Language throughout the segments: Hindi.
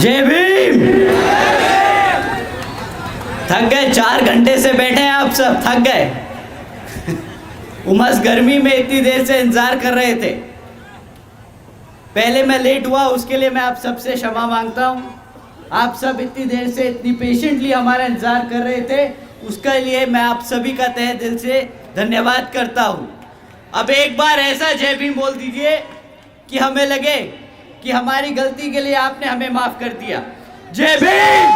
जय भीम। थक गए, 4 घंटे से बैठे हैं आप सब, थक गए। उमस गर्मी में इतनी देर से इंतजार कर रहे थे। पहले मैं लेट हुआ, उसके लिए मैं आप सबसे क्षमा मांगता हूँ। आप सब इतनी देर से इतनी पेशेंटली हमारा इंतजार कर रहे थे, उसके लिए मैं आप सभी का तहे दिल से धन्यवाद करता हूँ। अब एक बार ऐसा जय भीम बोल दीजिए कि हमें लगे कि हमारी गलती के लिए आपने हमें माफ कर दिया। जय भीम।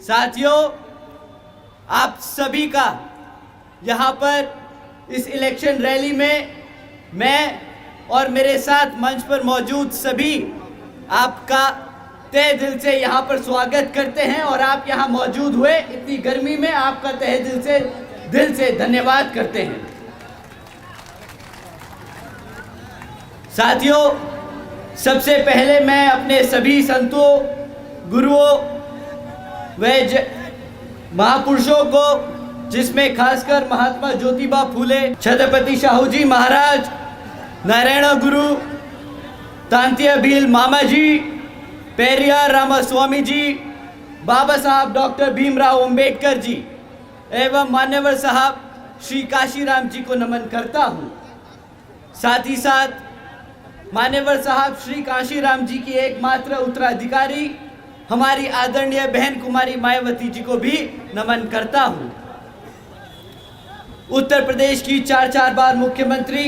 साथियों, आप सभी का यहाँ पर इस इलेक्शन रैली में मैं और मेरे साथ मंच पर मौजूद सभी आपका तहे दिल से यहाँ पर स्वागत करते हैं और आप यहाँ मौजूद हुए इतनी गर्मी में, आपका तहे दिल से धन्यवाद करते हैं। साथियों, सबसे पहले मैं अपने सभी संतों, गुरुओं व महापुरुषों को, जिसमें खासकर महात्मा ज्योतिबा फूले, छत्रपति शाहू जी महाराज, नारायण गुरु, तांत्या भील मामा जी, पेरियार रामास्वामी जी, बाबा साहब डॉक्टर भीमराव अंबेडकर जी एवं मान्यवर साहब श्री काशीराम जी को नमन करता हूँ। साथ ही साथ मान्यवर साहब श्री काशीराम जी की एकमात्र उत्तराधिकारी हमारी आदरणीय बहन कुमारी मायावती जी को भी नमन करता हूँ। उत्तर प्रदेश की 4 बार मुख्यमंत्री,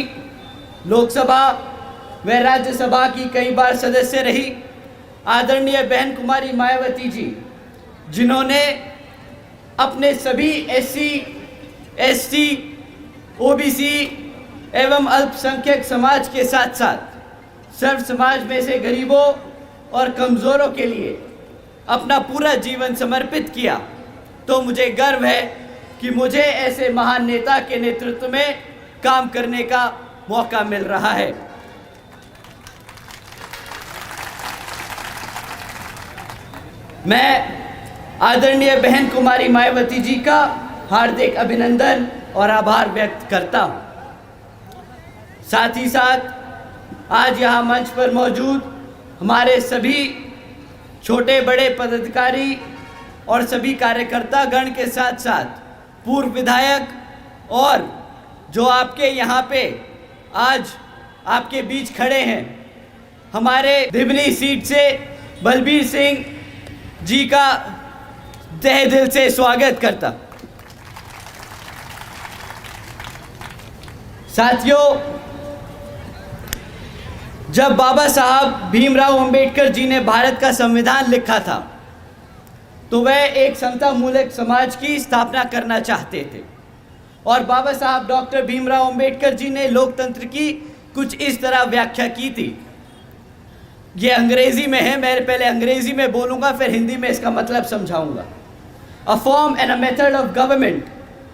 लोकसभा व राज्यसभा की कई बार सदस्य रही आदरणीय बहन कुमारी मायावती जी, जिन्होंने अपने सभी SC, ST, OBC एवं अल्पसंख्यक समाज के साथ साथ सर्व समाज में से गरीबों और कमज़ोरों के लिए अपना पूरा जीवन समर्पित किया, तो मुझे गर्व है कि मुझे ऐसे महान नेता के नेतृत्व में काम करने का मौका मिल रहा है। मैं आदरणीय बहन कुमारी मायावती जी का हार्दिक अभिनंदन और आभार व्यक्त करता हूँ। साथ ही साथ आज यहाँ मंच पर मौजूद हमारे सभी छोटे बड़े पदाधिकारी और सभी कार्यकर्ता गण के साथ साथ पूर्व विधायक और जो आपके यहाँ पे आज आपके बीच खड़े हैं, हमारे दिबनी सीट से बलबीर सिंह जी का तहे दिल से स्वागत करता। साथियों, जब बाबा साहब भीमराव अंबेडकर जी ने भारत का संविधान लिखा था, तो वह एक समता मूलक समाज की स्थापना करना चाहते थे और बाबा साहब डॉक्टर भीमराव अंबेडकर जी ने लोकतंत्र की कुछ इस तरह व्याख्या की थी। ये अंग्रेजी में है, मैं पहले अंग्रेजी में बोलूँगा, फिर हिंदी में इसका मतलब समझाऊंगा। A form and a method of government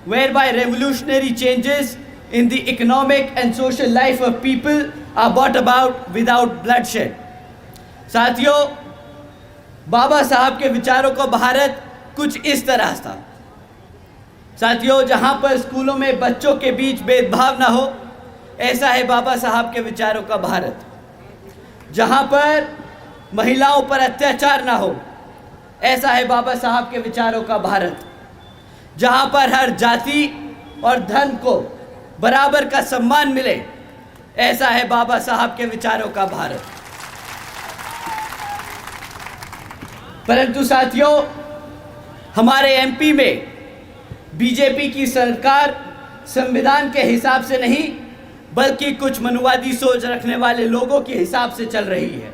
whereby revolutionary changes in the economic and social life of people are brought about without bloodshed। साथियों, बाबा साहब के विचारों का भारत कुछ इस तरह था। साथियों, जहाँ पर स्कूलों में बच्चों के बीच भेदभाव ना हो, ऐसा है बाबा साहब के विचारों का भारत। जहाँ पर महिलाओं पर अत्याचार ना हो, ऐसा है बाबा साहब के विचारों का भारत। जहाँ पर हर जाति और धर्म को बराबर का सम्मान मिले, ऐसा है बाबा साहब के विचारों का भारत। परंतु साथियों, हमारे MP में बीजेपी की सरकार संविधान के हिसाब से नहीं, बल्कि कुछ मनुवादी सोच रखने वाले लोगों के हिसाब से चल रही है।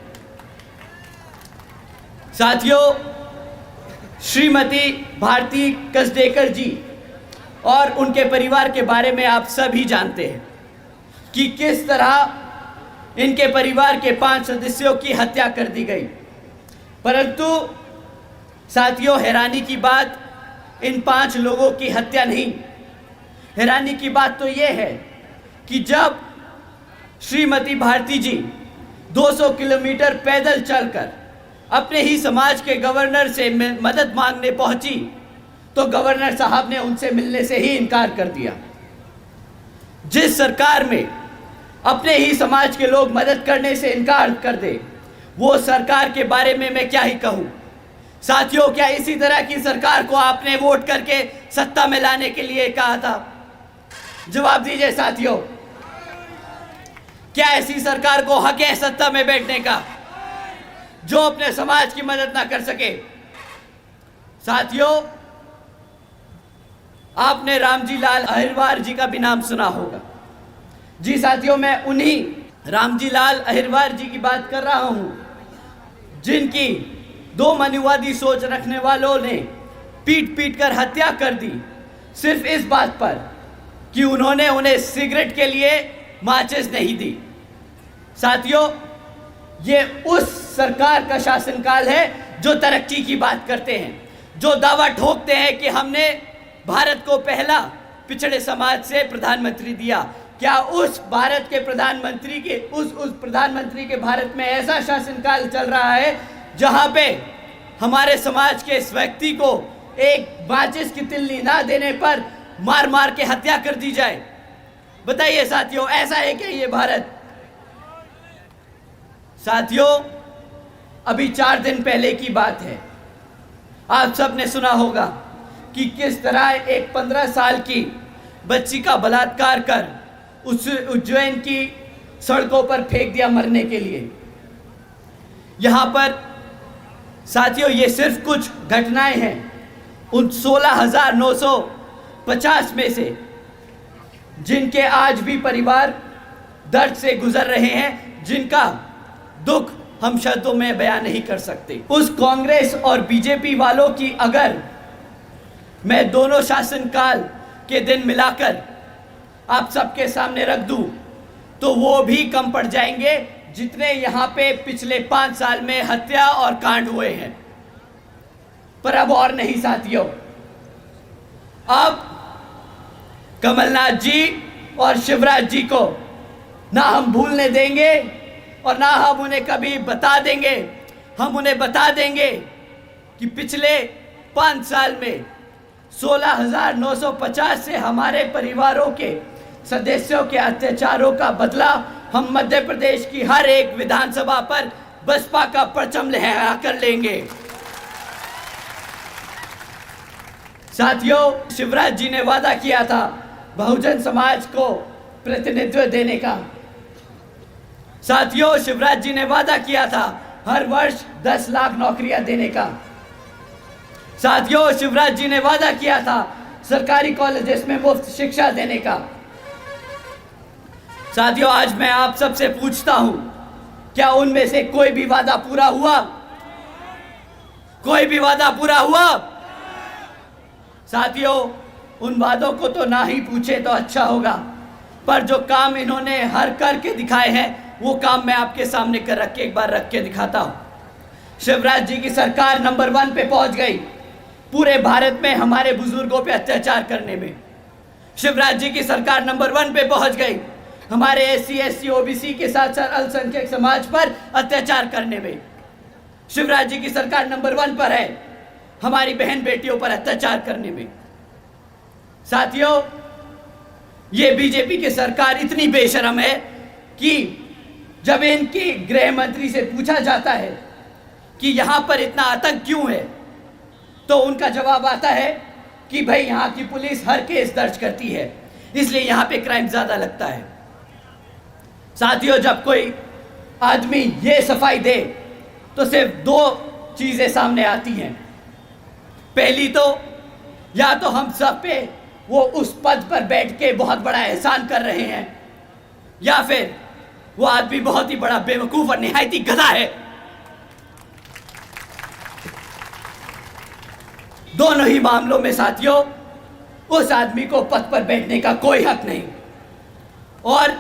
साथियों, श्रीमती भारती कसडेकर जी और उनके परिवार के बारे में आप सभी जानते हैं कि किस तरह इनके परिवार के 5 सदस्यों की हत्या कर दी गई। परंतु साथियों, हैरानी की बात इन 5 लोगों की हत्या नहीं, हैरानी की बात तो ये है कि जब श्रीमती भारती जी 200 किलोमीटर पैदल चलकर अपने ही समाज के गवर्नर से मदद मांगने पहुंची, तो गवर्नर साहब ने उनसे मिलने से ही इनकार कर दिया। जिस सरकार में अपने ही समाज के लोग मदद करने से इनकार कर दे, वो सरकार के बारे में मैं क्या ही कहूं। साथियों, क्या इसी तरह की सरकार को आपने वोट करके सत्ता में लाने के लिए कहा था? जवाब दीजिए साथियों, क्या ऐसी सरकार को हक है सत्ता में बैठने का जो अपने समाज की मदद ना कर सके? साथियों, आपने रामजी लाल अहिरवार जी का भी नाम सुना होगा। जी साथियों, मैं उन्हीं रामजी लाल अहिरवार जी की बात कर रहा हूं जिनकी दो मनुवादी सोच रखने वालों ने पीट पीट कर हत्या कर दी, सिर्फ इस बात पर कि उन्होंने उन्हें सिगरेट के लिए माचिस नहीं दी। साथियों, ये उस सरकार का शासनकाल है जो तरक्की की बात करते हैं, जो दावा ठोकते हैं कि हमने भारत को पहला पिछड़े समाज से प्रधानमंत्री दिया। क्या उस भारत के प्रधानमंत्री के उस प्रधानमंत्री के भारत में ऐसा शासनकाल चल रहा है जहां पे हमारे समाज के इस व्यक्ति को एक माचिस की तिल्ली ना देने पर मार मार के हत्या कर दी जाए? बताइए साथियों, ऐसा है क्या ये भारत? साथियों, अभी 4 दिन पहले की बात है, आप सब ने सुना होगा कि किस तरह एक 15 साल की बच्ची का बलात्कार कर उस उज्जैन की सड़कों पर फेंक दिया मरने के लिए। यहां पर साथियों, ये सिर्फ कुछ घटनाएं हैं उन 16,950 में से जिनके आज भी परिवार दर्द से गुजर रहे हैं, जिनका दुख हम शब्दों में बयान नहीं कर सकते। उस कांग्रेस और बीजेपी वालों की अगर मैं दोनों शासनकाल के दिन मिलाकर आप सबके सामने रख दूं तो वो भी कम पड़ जाएंगे जितने यहाँ पे पिछले 5 साल में हत्या और कांड हुए हैं। पर अब और नहीं साथियों, अब कमलनाथ जी और शिवराज जी को ना हम भूलने देंगे और ना हम उन्हें कभी बता देंगे। हम उन्हें बता देंगे कि पिछले 5 साल में 16,950 से हमारे परिवारों के सदस्यों के अत्याचारों का बदला हम मध्य प्रदेश की हर एक विधानसभा पर बसपा का परचम लहरा कर लेंगे। साथियों, शिवराज जी ने वादा किया था बहुजन समाज को प्रतिनिधित्व देने का। साथियों, शिवराज जी ने वादा किया था हर वर्ष 10 लाख नौकरियां देने का। साथियों, शिवराज जी ने वादा किया था सरकारी कॉलेजेस में मुफ्त शिक्षा देने का। साथियों, आज मैं आप सबसे पूछता हूं, क्या उनमें से कोई भी वादा पूरा हुआ? कोई भी वादा पूरा हुआ? साथियों, उन वादों को तो ना ही पूछे तो अच्छा होगा, पर जो काम इन्होंने हर करके दिखाए हैं वो काम मैं आपके सामने एक बार रख के दिखाता हूं। शिवराज जी की सरकार नंबर 1 पे पहुंच गई पूरे भारत में हमारे बुजुर्गों पे अत्याचार करने में। शिवराज जी की सरकार नंबर 1 पे पहुंच गई हमारे SC, SC, OBC के साथ साथ अल्पसंख्यक समाज पर अत्याचार करने में। शिवराज जी की सरकार नंबर 1 पर है हमारी बहन बेटियों पर अत्याचार करने में। साथियों, ये बीजेपी की सरकार इतनी बेशरम है कि जब इनकी गृह मंत्री से पूछा जाता है कि यहां पर इतना आतंक क्यों है, तो उनका जवाब आता है कि भाई यहां की पुलिस हर केस दर्ज करती है, इसलिए यहां पे क्राइम ज्यादा लगता है। साथियों, जब कोई आदमी ये सफाई दे तो सिर्फ 2 चीजें सामने आती हैं। पहली तो या तो हम सब पे वो उस पद पर बैठ के बहुत बड़ा एहसान कर रहे हैं, या फिर वो आदमी बहुत ही बड़ा बेवकूफ और निहायती गधा है। दोनों ही मामलों में साथियों उस आदमी को पद पर बैठने का कोई हक नहीं, और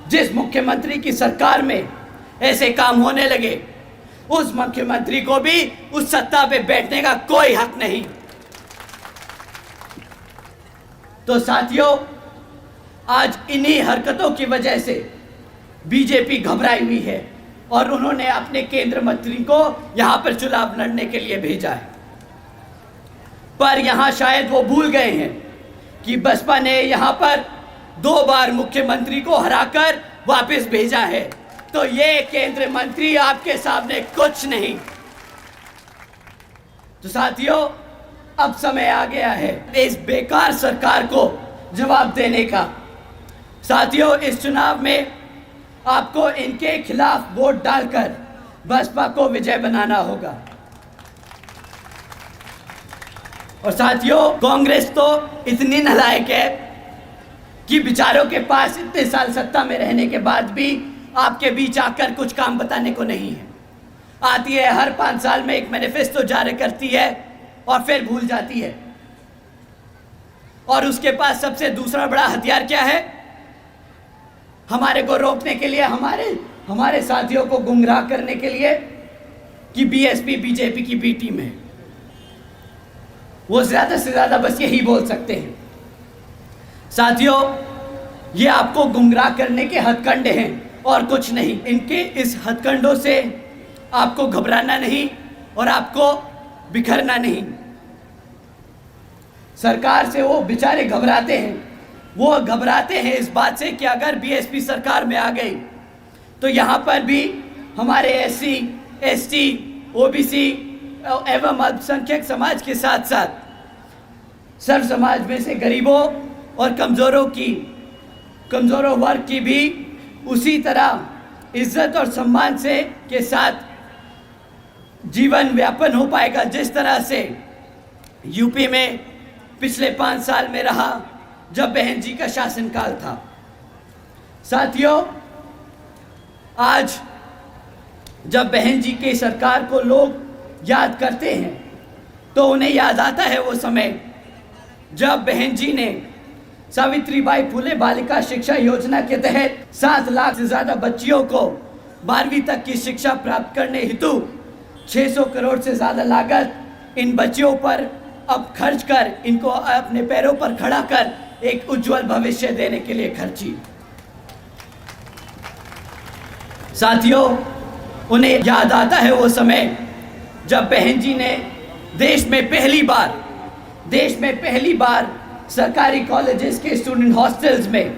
जिस मुख्यमंत्री की सरकार में ऐसे काम होने लगे उस मुख्यमंत्री को भी उस सत्ता पे बैठने का कोई हक नहीं। तो साथियों, आज इन्हीं हरकतों की वजह से बीजेपी घबराई हुई है और उन्होंने अपने केंद्र मंत्री को यहां पर चुनाव लड़ने के लिए भेजा है। पर यहां शायद वो भूल गए हैं कि बसपा ने यहां पर 2 बार मुख्यमंत्री को हराकर वापस भेजा है तो ये केंद्रीय मंत्री आपके सामने कुछ नहीं। तो साथियों, अब समय आ गया है इस बेकार सरकार को जवाब देने का। साथियों, इस चुनाव में आपको इनके खिलाफ वोट डालकर बसपा को विजय बनाना होगा। और साथियों, कांग्रेस तो इतनी नालायक है कि बेचारों के पास इतने साल सत्ता में रहने के बाद भी आपके बीच आकर कुछ काम बताने को नहीं है। आती है, हर 5 साल में एक मैनिफेस्टो जारी करती है और फिर भूल जाती है। और उसके पास सबसे दूसरा बड़ा हथियार क्या है? हमारे को रोकने के लिए, हमारे साथियों को गुमराह करने के लिए कि बीएसपी बीजेपी की बी टीम है। वो ज्यादा से ज्यादा बस यही बोल सकते हैं। साथियों, ये आपको गुमराह करने के हथकंडे हैं और कुछ नहीं। इनके इस हथकंडों से आपको घबराना नहीं और आपको बिखरना नहीं। सरकार से वो बेचारे घबराते हैं। वो घबराते हैं इस बात से कि अगर बीएसपी सरकार में आ गई तो यहाँ पर भी हमारे एससी, एसटी, ओबीसी एवं अल्पसंख्यक समाज के साथ साथ सर्व समाज में से गरीबों और कमजोरों वर्ग की भी उसी तरह इज्जत और सम्मान से के साथ जीवन व्यापन हो पाएगा जिस तरह से यूपी में पिछले 5 साल में रहा जब बहन जी का शासनकाल था। साथियों, आज जब बहन जी की सरकार को लोग याद करते हैं तो उन्हें याद आता है वो समय जब बहन जी ने सावित्रीबाई फुले बालिका शिक्षा योजना के तहत 7 लाख से ज्यादा बच्चियों को 12वीं तक की शिक्षा प्राप्त करने हेतु 600 करोड़ से ज्यादा लागत इन बच्चियों पर अब खर्च कर इनको अपने पैरों पर खड़ा कर एक उज्जवल भविष्य देने के लिए खर्ची। साथियों, उन्हें याद आता है वो समय जब बहन जी ने देश में पहली बार सरकारी कॉलेजेस के स्टूडेंट हॉस्टल्स में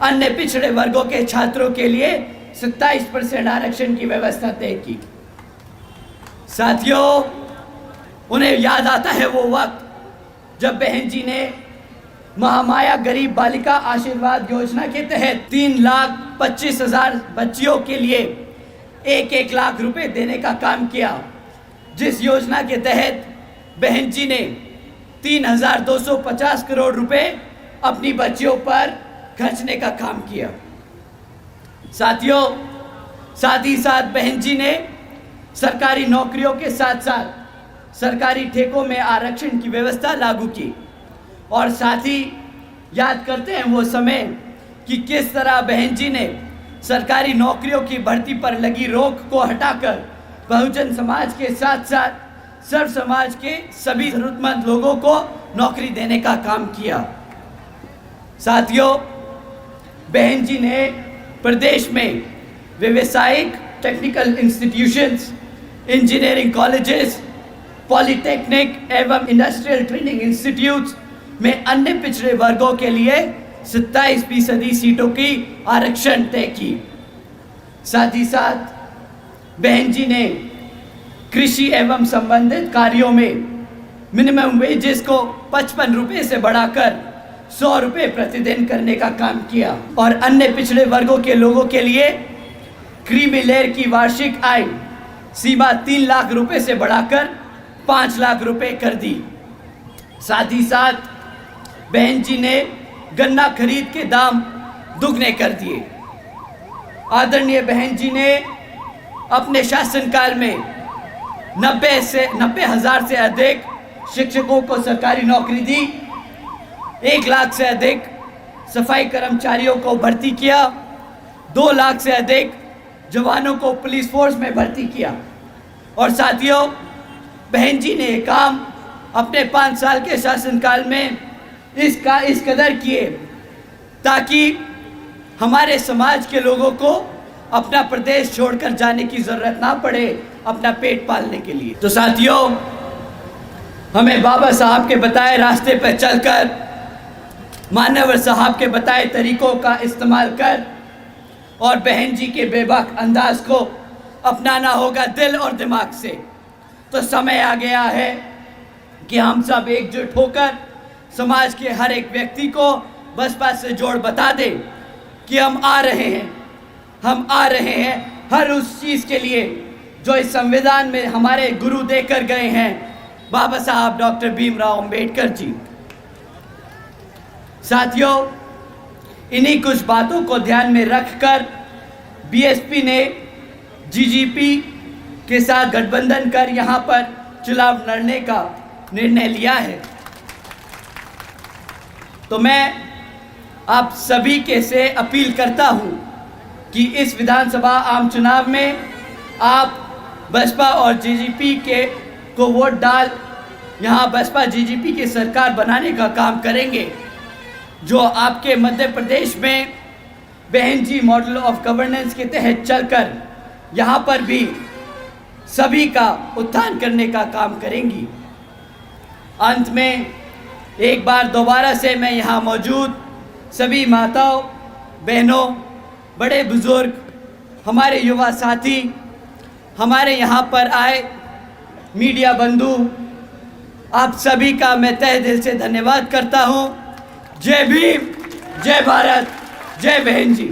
अन्य पिछड़े वर्गों के छात्रों के लिए 27% आरक्षण की व्यवस्था तय की। साथियों, उन्हें याद आता है वो वक्त जब बहन जी ने महामाया गरीब बालिका आशीर्वाद योजना के तहत 3,25,000 बच्चियों के लिए 1-1 लाख रुपए देने का काम किया, जिस योजना के तहत बहन जी ने 3,250 करोड़ रुपए अपनी बच्चियों पर खर्चने का काम किया। साथियों, साथ ही साथ बहन जी ने सरकारी नौकरियों के साथ साथ सरकारी ठेकों में आरक्षण की व्यवस्था लागू की। और साथ ही याद करते हैं वो समय कि किस तरह बहन जी ने सरकारी नौकरियों की भर्ती पर लगी रोक को हटाकर बहुजन समाज के साथ साथ सर्व समाज के सभी जरूरतमंद लोगों को नौकरी देने का काम किया। साथियों, बहन जी ने प्रदेश में व्यावसायिक technical institutions, engineering colleges, polytechnic एवं इंडस्ट्रियल ट्रेनिंग इंस्टीट्यूट्स में अन्य पिछड़े वर्गों के लिए 27% सीटों की आरक्षण तय की। साथ ही साथ बहन जी ने कृषि एवं संबंधित कार्यों में मिनिमम वेजेस को 55 रुपए से बढ़ाकर 100 रुपए प्रतिदिन करने का काम किया और अन्य पिछड़े वर्गों के लोगों के लिए क्रीमी लेयर की वार्षिक आय सीमा 3 लाख रुपए से बढ़ाकर 5 लाख रुपए कर दी। साथ ही साथ बहन जी ने गन्ना खरीद के दाम दुगने कर दिए। आदरणीय बहन जी ने अपने शासनकाल में 90,000 से अधिक शिक्षकों को सरकारी नौकरी दी, 1 लाख से अधिक सफाई कर्मचारियों को भर्ती किया, 2 लाख से अधिक जवानों को पुलिस फोर्स में भर्ती किया। और साथियों, बहन जी ने काम अपने 5 साल के शासनकाल में इस कदर किए ताकि हमारे समाज के लोगों को अपना प्रदेश छोड़कर जाने की जरूरत ना पड़े अपना पेट पालने के लिए। तो साथियों, हमें बाबा साहब के बताए रास्ते पर चलकर, मान्यवर साहब के बताए तरीकों का इस्तेमाल कर और बहन जी के बेबाक अंदाज को अपनाना होगा दिल और दिमाग से। तो समय आ गया है कि हम सब एकजुट होकर समाज के हर एक व्यक्ति को बसपा से जोड़ बता दें कि हम आ रहे हैं हर उस चीज़ के लिए जो इस संविधान में हमारे गुरु देकर गए हैं, बाबा साहब डॉक्टर भीमराव अंबेडकर जी। साथियों, इन्हीं कुछ बातों को ध्यान में रखकर बीएसपी ने जीजीपी के साथ गठबंधन कर यहाँ पर चुनाव लड़ने का निर्णय लिया है। तो मैं आप सभी के से अपील करता हूँ कि इस विधानसभा आम चुनाव में आप बसपा और जीजीपी को वोट डाल यहाँ बसपा जीजीपी की सरकार बनाने का काम करेंगे, जो आपके मध्य प्रदेश में बहन जी मॉडल ऑफ गवर्नेंस के तहत चलकर यहाँ पर भी सभी का उत्थान करने का काम करेंगी। अंत में एक बार दोबारा से मैं यहाँ मौजूद सभी माताओं, बहनों, बड़े बुजुर्ग, हमारे युवा साथी, हमारे यहाँ पर आए मीडिया बंधु, आप सभी का मैं तहे दिल से धन्यवाद करता हूँ। जय भीम, जय भारत, जय बहन जी।